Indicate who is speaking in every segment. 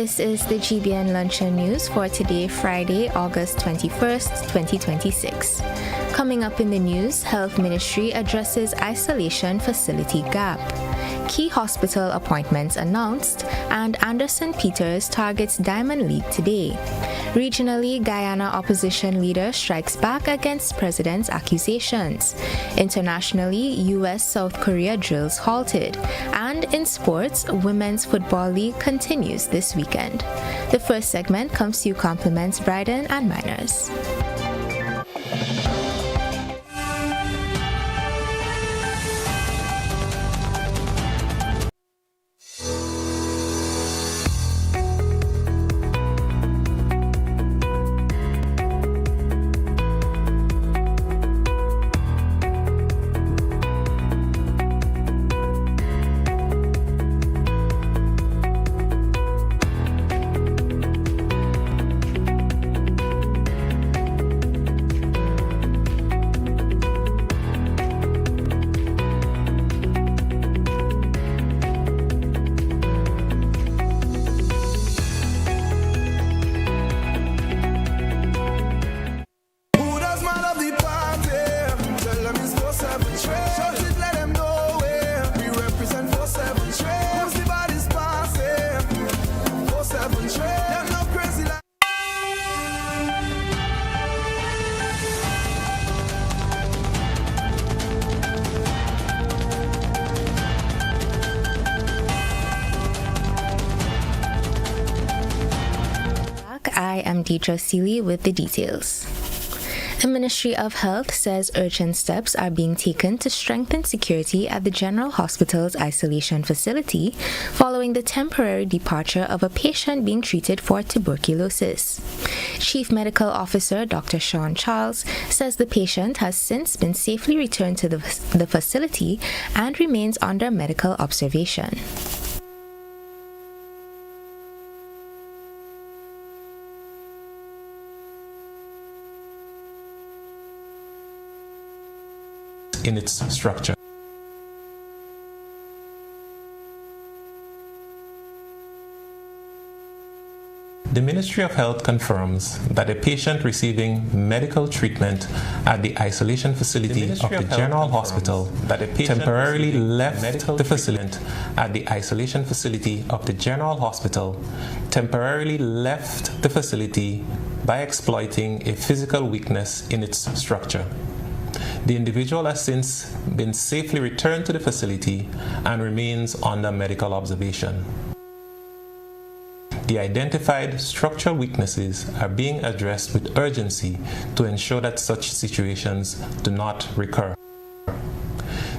Speaker 1: This is the GBN Luncheon News for today, Friday, August 21st, 2026. Coming up in the news, Health Ministry addresses isolation facility gap. Key hospital appointments announced, and Anderson Peters targets Diamond League today. Regionally, Guyana opposition leader strikes back against president's accusations. Internationally, U.S.-South Korea drills halted. And in sports, Women's Football League continues this weekend. The first segment comes to you compliments Bryden and Miners. I am Diedra Sealey with the details. The Ministry of Health says urgent steps are being taken to strengthen security at the General Hospital's isolation facility following the temporary departure of a patient being treated for tuberculosis. Chief Medical Officer Dr. Sean Charles says the patient has since been safely returned to the facility and remains under medical observation.
Speaker 2: In its structure. The Ministry of Health confirms that a patient receiving medical treatment at the isolation facility of the General Hospital temporarily left the facility at the isolation facility of the General Hospital temporarily left the facility by exploiting a physical weakness in its structure. The individual has since been safely returned to the facility and remains under medical observation. The identified structural weaknesses are being addressed with urgency to ensure that such situations do not recur.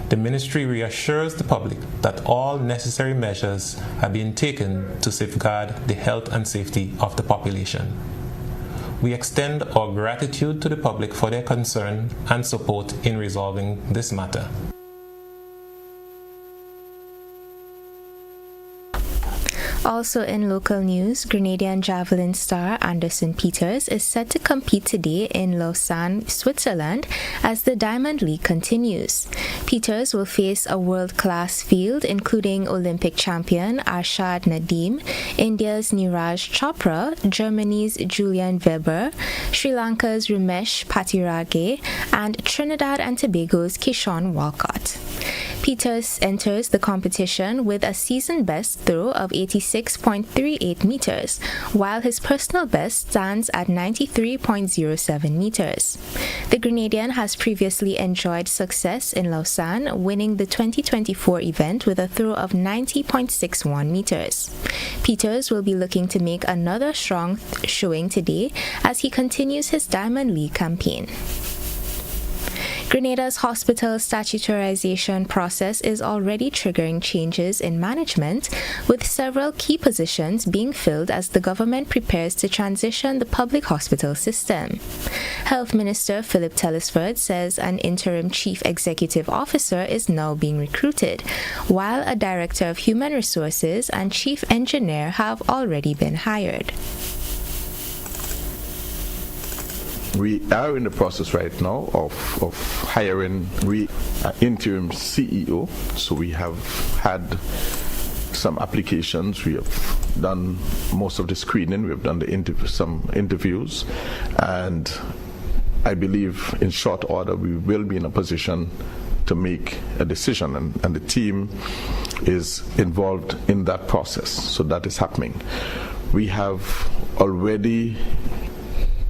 Speaker 2: The Ministry reassures the public that all necessary measures are being taken to safeguard the health and safety of the population. We extend our gratitude to the public for their concern and support in resolving this matter.
Speaker 1: Also in local news, Grenadian javelin star Anderson Peters is set to compete today in Lausanne, Switzerland, as the Diamond League continues. Peters will face a world-class field including Olympic champion Arshad Nadeem, India's Neeraj Chopra, Germany's Julian Weber, Sri Lanka's Ramesh Patirage, and Trinidad and Tobago's Kishon Walcott. Peters enters the competition with a season best throw of 86.38 meters, while his personal best stands at 93.07 meters. The Grenadian has previously enjoyed success in Lausanne, winning the 2024 event with a throw of 90.61 meters. Peters will be looking to make another strong showing today as he continues his Diamond League campaign. Grenada's hospital statutorization process is already triggering changes in management, with several key positions being filled as the government prepares to transition the public hospital system. Health Minister Philip Telesford says an interim chief executive officer is now being recruited, while a director of human resources and chief engineer have already been hired.
Speaker 3: We are in the process right now of hiring interim CEO. So we have had some applications. We have done most of the screening. We have done some interviews, and I believe in short order we will be in a position to make a decision, and the team is involved in that process. So that is happening. We have already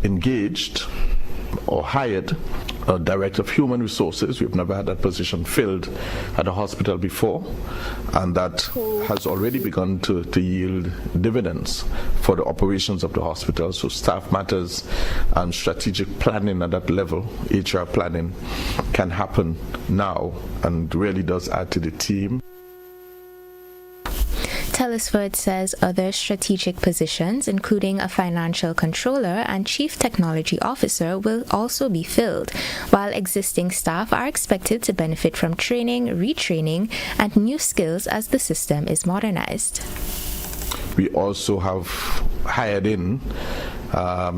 Speaker 3: engaged or hired a director of human resources. We've never had that position filled at a hospital before, and that has already begun to yield dividends for the operations of the hospital. So staff matters and strategic planning at that level, HR planning, can happen now and really does add to the team.
Speaker 1: Telesford says other strategic positions, including a financial controller and chief technology officer, will also be filled, while existing staff are expected to benefit from training, retraining, and new skills as the system is modernized.
Speaker 3: We also have hired in a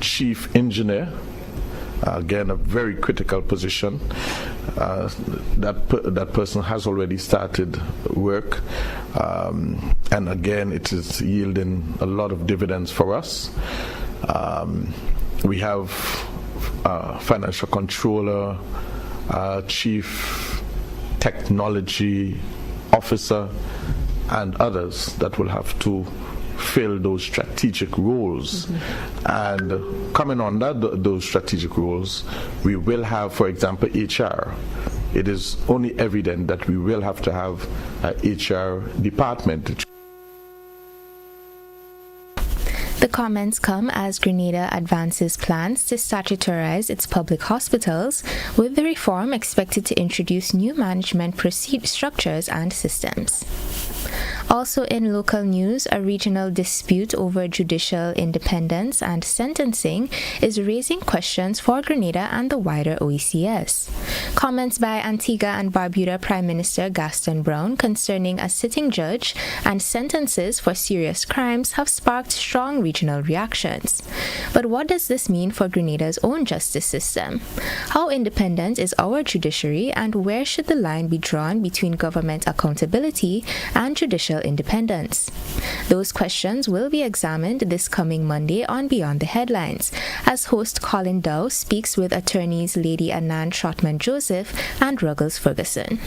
Speaker 3: chief engineer, again a very critical position. That person has already started work, and again it is yielding a lot of dividends for us. We have a financial controller, chief technology officer, and others that will have to fill those strategic roles. And coming under those strategic roles, we will have, for example, HR. It is only evident that we will have to have a HR department.
Speaker 1: The comments come as Grenada advances plans to statutarize its public hospitals, with the reform expected to introduce new management structures and systems. Also in local news, a regional dispute over judicial independence and sentencing is raising questions for Grenada and the wider OECS. Comments by Antigua and Barbuda Prime Minister Gaston Brown concerning a sitting judge and sentences for serious crimes have sparked strong regional reactions. But what does this mean for Grenada's own justice system? How independent is our judiciary, and where should the line be drawn between government accountability and judicial independence? Those questions will be examined this coming Monday on Beyond the Headlines, as host Colin Dow speaks with attorneys Lady Anand Trotman-Joseph and Ruggles Ferguson.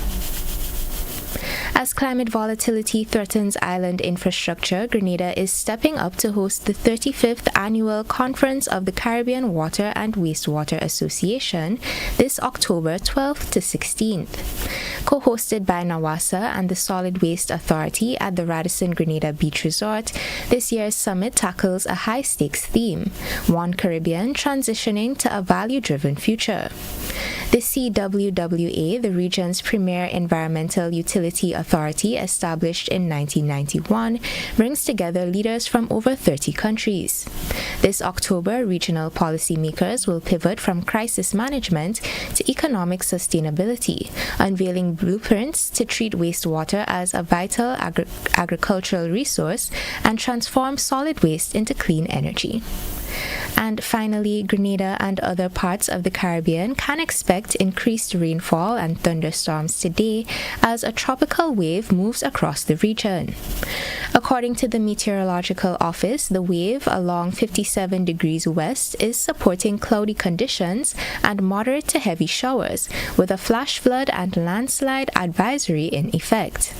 Speaker 1: As climate volatility threatens island infrastructure, Grenada is stepping up to host the 35th Annual Conference of the Caribbean Water and Wastewater Association this October 12th to 16th. Co-hosted by NAWASA and the Solid Waste Authority at the Radisson Grenada Beach Resort, this year's summit tackles a high-stakes theme: One Caribbean transitioning to a value-driven future. The CWWA, the region's premier environmental utility authority established in 1991, brings together leaders from over 30 countries. This October, regional policymakers will pivot from crisis management to economic sustainability, unveiling blueprints to treat wastewater as a vital agricultural resource and transform solid waste into clean energy. And finally, Grenada and other parts of the Caribbean can expect increased rainfall and thunderstorms today as a tropical wave moves across the region. According to the Meteorological Office, the wave along 57 degrees west is supporting cloudy conditions and moderate to heavy showers, with a flash flood and landslide advisory in effect.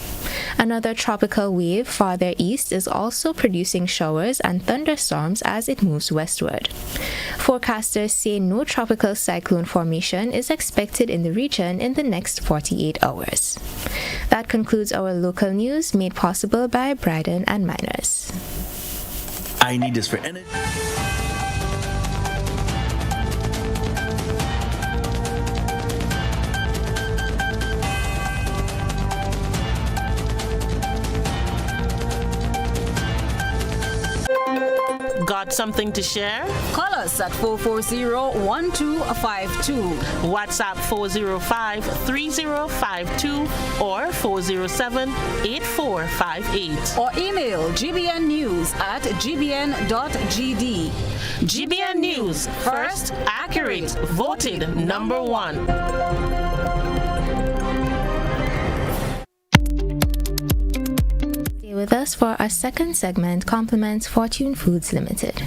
Speaker 1: Another tropical wave farther east is also producing showers and thunderstorms as it moves westward. Forecasters say no tropical cyclone formation is expected in the region in the next 48 hours. That concludes our local news, made possible by Bryden and Miners.
Speaker 4: I need this for energy.
Speaker 5: Got something to share?
Speaker 6: Call us at 440-1252.
Speaker 5: WhatsApp 405-3052 or 407-8458.
Speaker 6: Or email gbnnews@gbn.gd.
Speaker 5: GBN News, first, accurate, voted #1.
Speaker 1: with us for our second segment, compliments Fortune Foods Limited.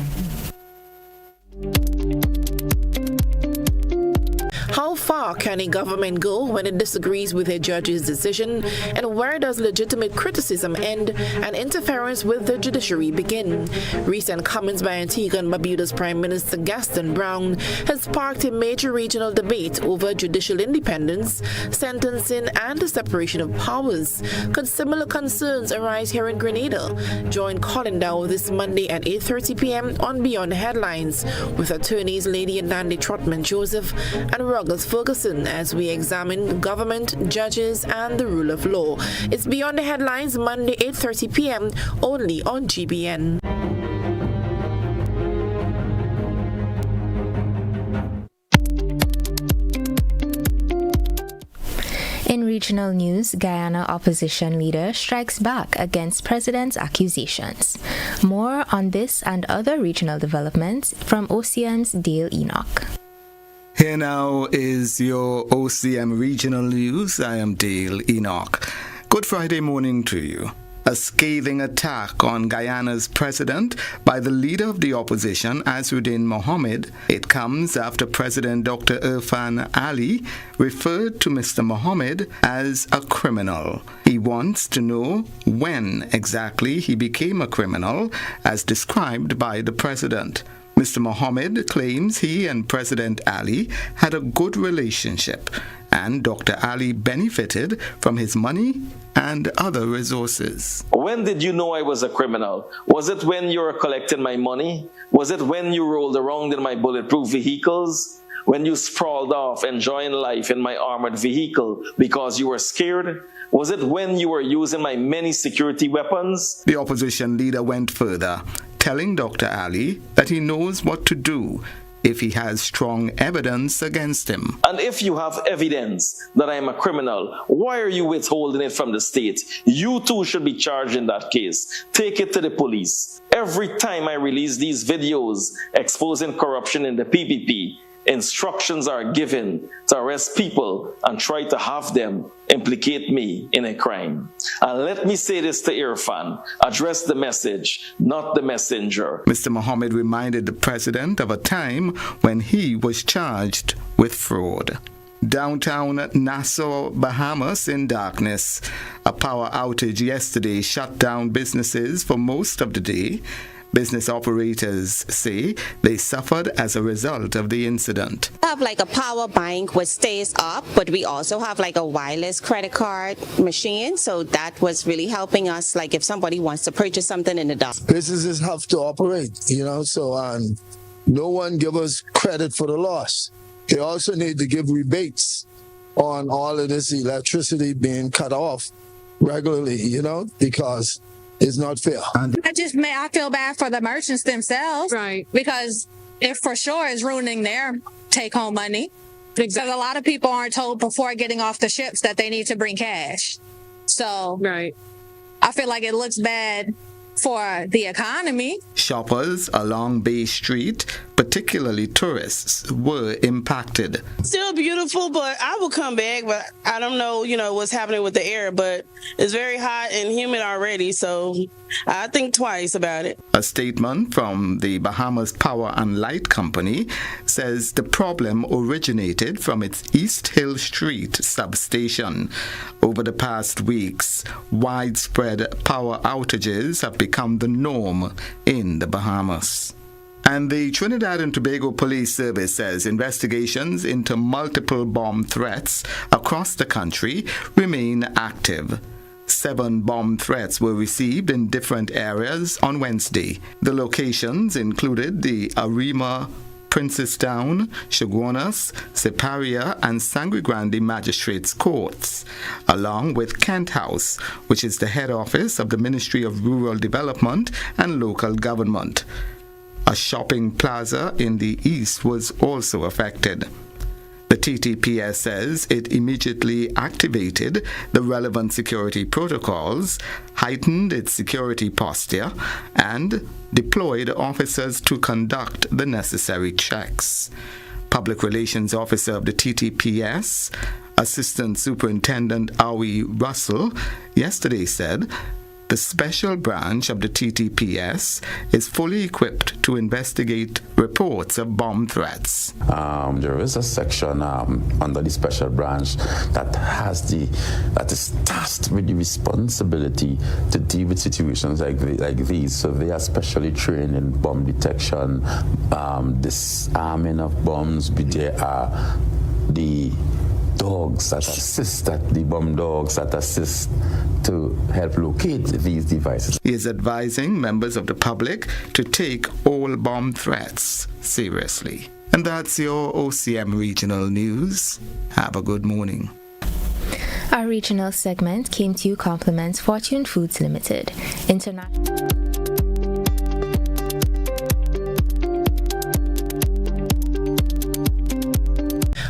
Speaker 7: How far can a government go when it disagrees with a judge's decision? And where does legitimate criticism end and interference with the judiciary begin? Recent comments by Antigua and Barbuda's Prime Minister Gaston Brown has sparked a major regional debate over judicial independence, sentencing, and the separation of powers. Could similar concerns arise here in Grenada? Join Colin Dow this Monday at 8:30 p.m. on Beyond the Headlines with attorneys Lady and Nandy Trotman Joseph and Ruggles Ferguson as we examine government, judges, and the rule of law. It's Beyond the Headlines, Monday 8:30 p.m. only on GBN.
Speaker 1: In regional news, Guyana opposition leader strikes back against president's accusations. More on this and other regional developments from OCM's Dale Enoch.
Speaker 8: Here now is your OCM Regional News. I am Dale Enoch. Good Friday morning to you. A scathing attack on Guyana's president by the leader of the opposition, Azzuddin Mohammed. It comes after President Dr. Irfan Ali referred to Mr. Mohammed as a criminal. He wants to know when exactly he became a criminal, as described by the president. Mr. Mohammed claims he and President Ali had a good relationship, and Dr. Ali benefited from his money and other resources.
Speaker 9: When did you know I was a criminal? Was it when you were collecting my money? Was it when you rolled around in my bulletproof vehicles? When you sprawled off enjoying life in my armored vehicle because you were scared? Was it when you were using my many security weapons?
Speaker 8: The opposition leader went further, telling Dr. Ali that he knows what to do if he has strong evidence against him.
Speaker 9: And if you have evidence that I am a criminal, why are you withholding it from the state? You too should be charged in that case. Take it to the police. Every time I release these videos exposing corruption in the PPP, instructions are given to arrest people and try to have them implicate me in a crime. And let me say this to Irfan, address the message, not the messenger.
Speaker 8: Mr. Mohammed reminded the president of a time when he was charged with fraud. Downtown Nassau, Bahamas in darkness. A power outage yesterday shut down businesses for most of the day. Business operators say they suffered as a result of the incident.
Speaker 10: We have like a power bank which stays up, but we also have like a wireless credit card machine. So that was really helping us, like if somebody wants to purchase something in the dark.
Speaker 11: Businesses have to operate, so no one give us credit for the loss. They also need to give rebates on all of this electricity being cut off regularly, because it's not fair.
Speaker 12: I feel bad for the merchants themselves.
Speaker 13: Right.
Speaker 12: Because it for sure is ruining their take-home money. Because a lot of people aren't told before getting off the ships that they need to bring cash. So
Speaker 13: right.
Speaker 12: I feel like it looks bad for the economy.
Speaker 8: Shoppers along Bay Street, particularly tourists, were impacted.
Speaker 14: Still beautiful, but I will come back, but I don't know, what's happening with the air, but it's very hot and humid already, so I think twice about it.
Speaker 8: A statement from the Bahamas Power and Light Company says the problem originated from its East Hill Street substation. Over the past weeks, widespread power outages have become the norm in the Bahamas. And the Trinidad and Tobago Police Service says investigations into multiple bomb threats across the country remain active. 7 bomb threats were received in different areas on Wednesday. The locations included the Arima, Princestown, Chaguanas, Siparia, and Sangre Grande Magistrates Courts, along with Kent House, which is the head office of the Ministry of Rural Development and Local Government. A shopping plaza in the east was also affected. The TTPS says it immediately activated the relevant security protocols, heightened its security posture, and deployed officers to conduct the necessary checks. Public Relations Officer of the TTPS, Assistant Superintendent Awi Russell, yesterday said the special branch of the TTPS is fully equipped to investigate reports of bomb threats.
Speaker 13: There is a section under the special branch that is tasked with the responsibility to deal with situations like these. So they are specially trained in bomb detection, disarming of bombs. There are the dogs that assist, the bomb dogs that assist to help locate these devices.
Speaker 8: He is advising members of the public to take all bomb threats seriously. And that's your OCM Regional News. Have a good morning.
Speaker 1: Our regional segment came to you compliments Fortune Foods Limited.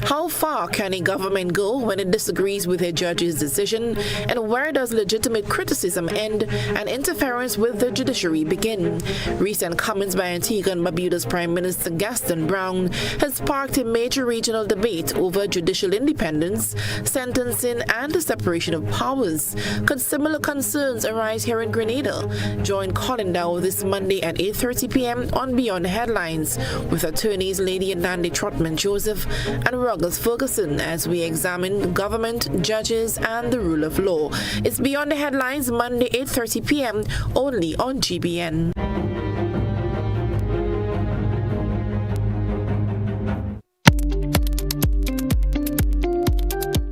Speaker 7: How far can a government go when it disagrees with a judge's decision? And where does legitimate criticism end and interference with the judiciary begin? Recent comments by Antigua and Barbuda's Prime Minister Gaston Brown has sparked a major regional debate over judicial independence, sentencing, and the separation of powers. Could similar concerns arise here in Grenada? Join Colin Dow this Monday at 8:30 p.m. on Beyond the Headlines with attorneys Lady and Dandy Trotman Joseph and Ruggles Ferguson as we examine government, judges, and the rule of law. It's Beyond the Headlines, Monday, 8:30 p.m. only on GBN.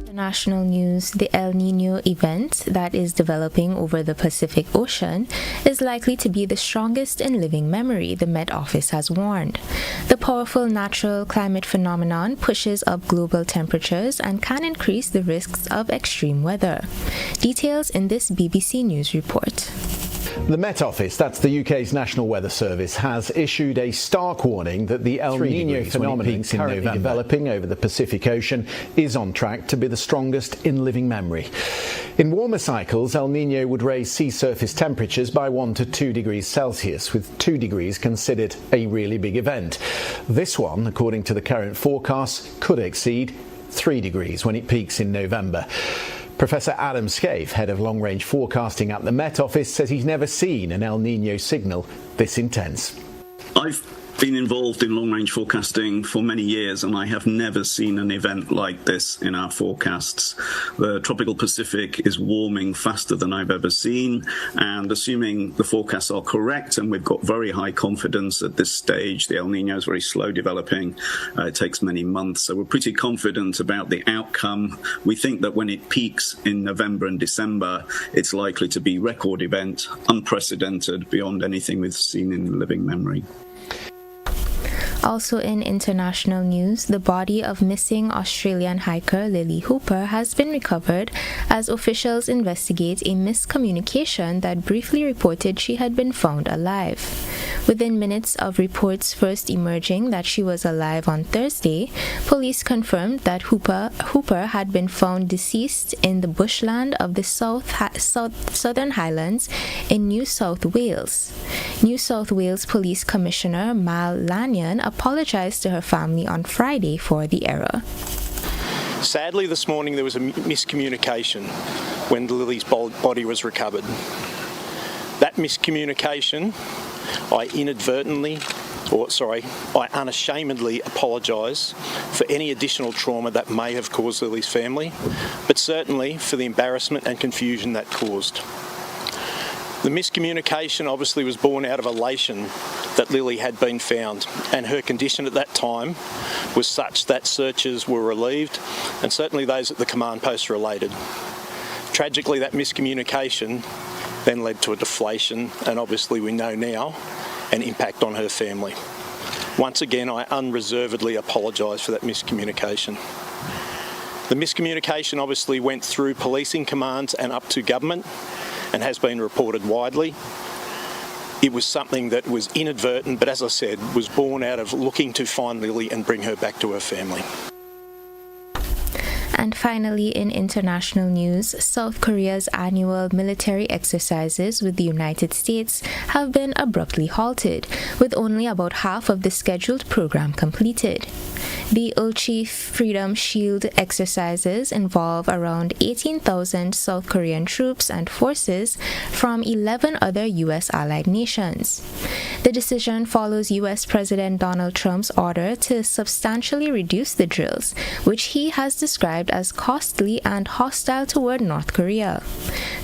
Speaker 1: International news, the El Niño event that is developing over the Pacific Ocean is likely to be the strongest in living memory, the Met Office has warned. The powerful natural climate phenomenon pushes up global temperatures and can increase the risks of extreme weather. Details in this BBC News report.
Speaker 15: The Met Office, that's the UK's National Weather Service, has issued a stark warning that the El Niño phenomenon currently developing over the Pacific Ocean is on track to be the strongest in living memory. In warmer cycles, El Niño would raise sea surface temperatures by 1 to 2 degrees Celsius, with 2 degrees considered a really big event. This one, according to the current forecasts, could exceed 3 degrees when it peaks in November. Professor Adam Scaife, head of long-range forecasting at the Met Office, says he's never seen an El Niño signal this intense.
Speaker 16: I've been involved in long-range forecasting for many years, and I have never seen an event like this in our forecasts. The tropical Pacific is warming faster than I've ever seen, and assuming the forecasts are correct, and we've got very high confidence at this stage, the El Niño is very slow developing. It takes many months, so we're pretty confident about the outcome. We think that when it peaks in November and December, it's likely to be record event, unprecedented, beyond anything we've seen in living memory.
Speaker 1: Also in international news, the body of missing Australian hiker Lily Hooper has been recovered as officials investigate a miscommunication that briefly reported she had been found alive. Within minutes of reports first emerging that she was alive on Thursday, police confirmed that Hooper had been found deceased in the bushland of the Southern Highlands in New South Wales. New South Wales Police Commissioner Mal Lanyon apologized to her family on Friday for the error.
Speaker 17: Sadly, this morning there was a miscommunication when Lily's body was recovered. That miscommunication, I unashamedly apologise for any additional trauma that may have caused Lily's family, but certainly for the embarrassment and confusion that caused. The miscommunication obviously was born out of elation that Lily had been found, and her condition at that time was such that searches were relieved, and certainly those at the command post related. Tragically, that miscommunication then led to a deflation, and obviously we know now, an impact on her family. Once again, I unreservedly apologise for that miscommunication. The miscommunication obviously went through policing commands and up to government, and has been reported widely. It was something that was inadvertent, but as I said, was born out of looking to find Lily and bring her back to her family.
Speaker 1: And finally, in international news, South Korea's annual military exercises with the United States have been abruptly halted, with only about half of the scheduled program completed. The Ulchi Freedom Shield exercises involve around 18,000 South Korean troops and forces from 11 other U.S. allied nations. The decision follows U.S. President Donald Trump's order to substantially reduce the drills, which he has described as costly and hostile toward North Korea.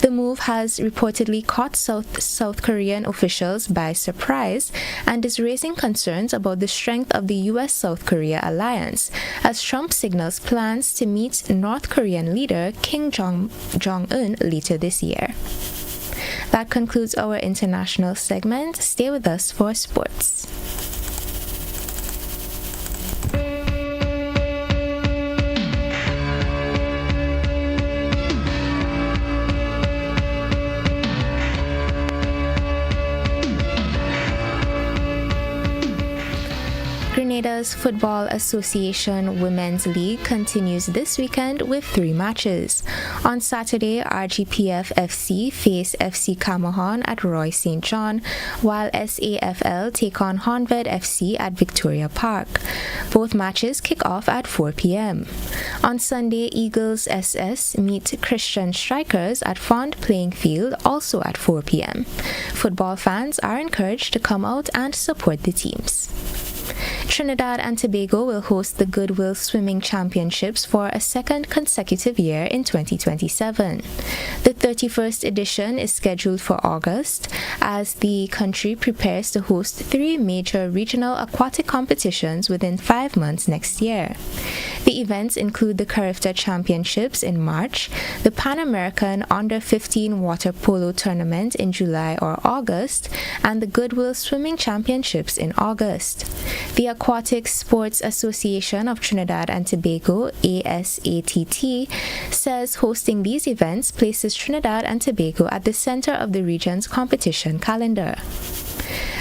Speaker 1: The move has reportedly caught South Korean officials by surprise and is raising concerns about the strength of the U.S.-South Korea alliance, as Trump signals plans to meet North Korean leader Kim Jong-un later this year. That concludes our international segment. Stay with us for sports. Grenada's Football Association Women's League continues this weekend with 3 matches. On Saturday, RGPF FC face FC Camohon at Roy St. John, while SAFL take on Honved FC at Victoria Park. Both matches kick off at 4 p.m. On Sunday, Eagles SS meet Christian Strikers at Fond Playing Field, also at 4 p.m. Football fans are encouraged to come out and support the teams. Trinidad and Tobago will host the Goodwill Swimming Championships for a second consecutive year in 2027. The 31st edition is scheduled for August as the country prepares to host 3 major regional aquatic competitions within 5 months next year. The events include the Carifta Championships in March, the Pan American Under-15 Water Polo Tournament in July or August, and the Goodwill Swimming Championships in August. The Aquatic Sports Association of Trinidad and Tobago, ASATT, says hosting these events places Trinidad and Tobago at the center of the region's competition calendar.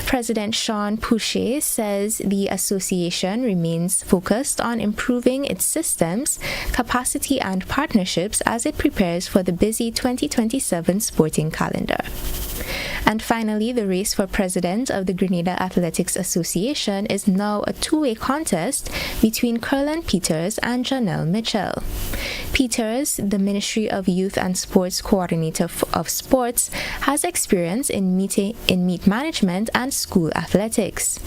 Speaker 1: President Sean Pouchet says the association remains focused on improving its systems, capacity, and partnerships as it prepares for the busy 2027 sporting calendar. And finally, the race for president of the Grenada Athletics Association is now a 2-way contest between Curlin Peters and Janelle Mitchell. Peters, the Ministry of Youth and Sports Coordinator of Sports, has experience in meet management and school athletics.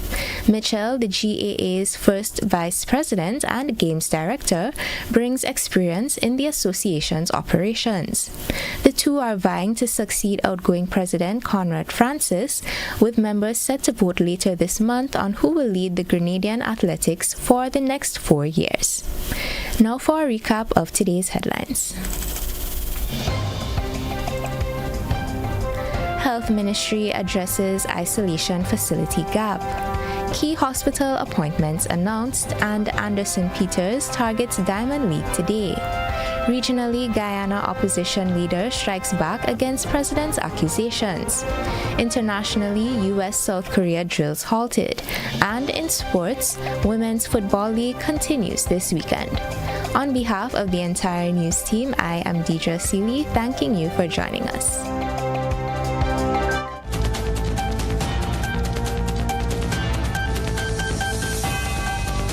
Speaker 1: Mitchell, the GAA's first vice president and games director, brings experience in the association's operations. The two are vying to succeed outgoing President Conrad Francis, with members set to vote later this month on who will lead the Grenadian athletics for the next 4 years. Now for a recap of today's headlines. Health Ministry addresses isolation facility gap. Key hospital appointments announced, and Anderson Peters targets Diamond League today. Regionally, Guyana opposition leader strikes back against president's accusations. Internationally, U.S.-South Korea drills halted. And in sports, Women's Football League continues this weekend. On behalf of the entire news team, I am Diedra Sealey, thanking you for joining us.